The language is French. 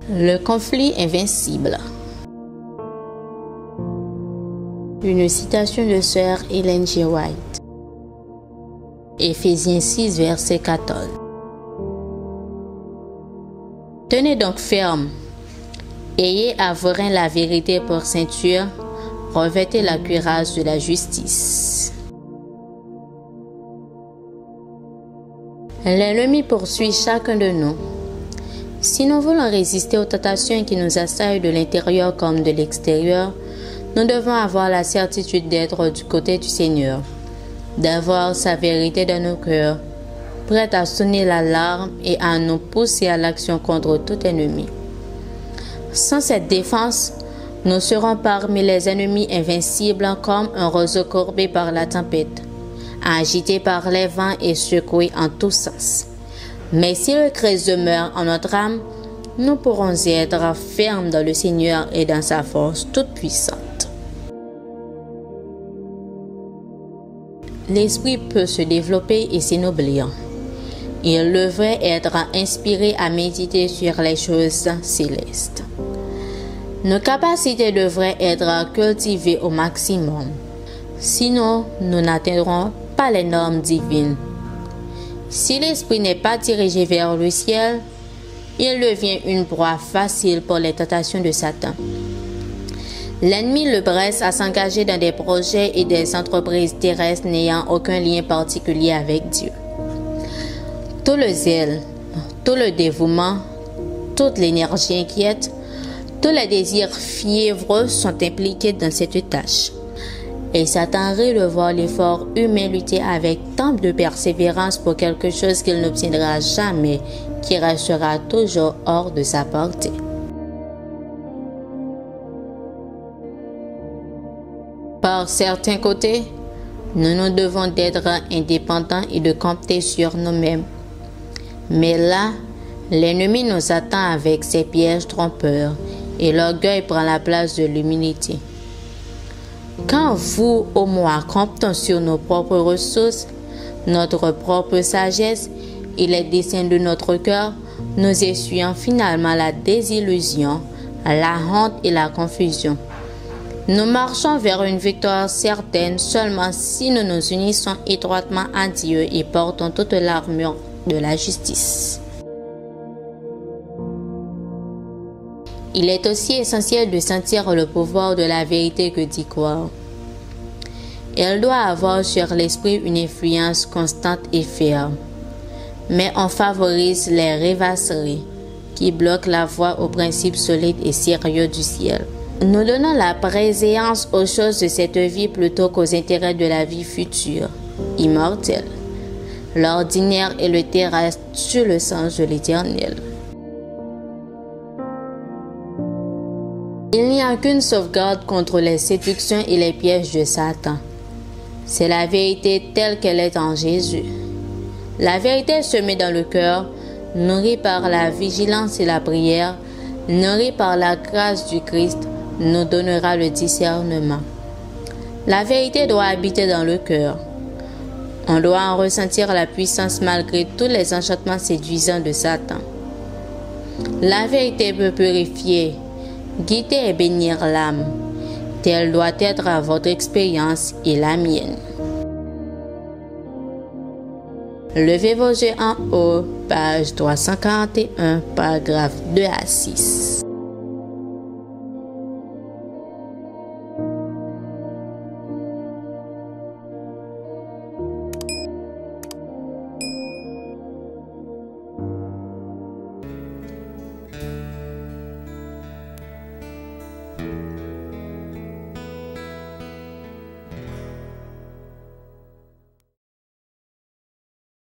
Le conflit invincible. Une citation de sœur Ellen G. White. Éphésiens 6, verset 14. Tenez donc ferme. Ayez à vos reins la vérité pour ceinture. Revêtez la cuirasse de la justice. L'ennemi poursuit chacun de nous. Si nous voulons résister aux tentations qui nous assaillent de l'intérieur comme de l'extérieur, nous devons avoir la certitude d'être du côté du Seigneur, d'avoir sa vérité dans nos cœurs, prête à sonner l'alarme et à nous pousser à l'action contre tout ennemi. Sans cette défense, nous serons parmi les ennemis invincibles comme un roseau courbé par la tempête, agité par les vents et secoué en tous sens. Mais si le Christ demeure en notre âme, nous pourrons être fermes dans le Seigneur et dans sa force toute puissante. L'esprit peut se développer et s'énoblir. Il devrait être inspiré à méditer sur les choses célestes. Nos capacités devraient être cultivées au maximum. Sinon, nous n'atteindrons pas les normes divines. Si l'esprit n'est pas dirigé vers le ciel, il devient une proie facile pour les tentations de Satan. L'ennemi le presse à s'engager dans des projets et des entreprises terrestres n'ayant aucun lien particulier avec Dieu. Tout le zèle, tout le dévouement, toute l'énergie inquiète, tous les désirs fiévreux sont impliqués dans cette tâche. Et Satan rit de voir l'effort humain lutter avec tant de persévérance pour quelque chose qu'il n'obtiendra jamais, qui restera toujours hors de sa portée. Par certains côtés, nous devons d'être indépendants et de compter sur nous-mêmes. Mais là, l'ennemi nous attend avec ses pièges trompeurs et l'orgueil prend la place de l'humilité. Quand vous ou moi comptons sur nos propres ressources, notre propre sagesse et les desseins de notre cœur, nous essuyons finalement la désillusion, la honte et la confusion. Nous marchons vers une victoire certaine seulement si nous nous unissons étroitement à Dieu et portons toute l'armure de la justice. Il est aussi essentiel de sentir le pouvoir de la vérité que d'y croire. Elle doit avoir sur l'esprit une influence constante et ferme. Mais on favorise les rêvasseries qui bloquent la voie aux principes solides et sérieux du ciel. Nous donnons la préséance aux choses de cette vie plutôt qu'aux intérêts de la vie future, immortelle. L'ordinaire et le terrestre tuent le sens de l'éternel. Il n'y a qu'une sauvegarde contre les séductions et les pièges de Satan. C'est la vérité telle qu'elle est en Jésus. La vérité semée dans le cœur, nourrie par la vigilance et la prière, nourrie par la grâce du Christ, nous donnera le discernement. La vérité doit habiter dans le cœur. On doit en ressentir la puissance malgré tous les enchantements séduisants de Satan. La vérité peut purifier, guider et bénir l'âme. Telle doit être à votre expérience et la mienne. Levez vos yeux en haut, page 341, paragraphe 2 à 6.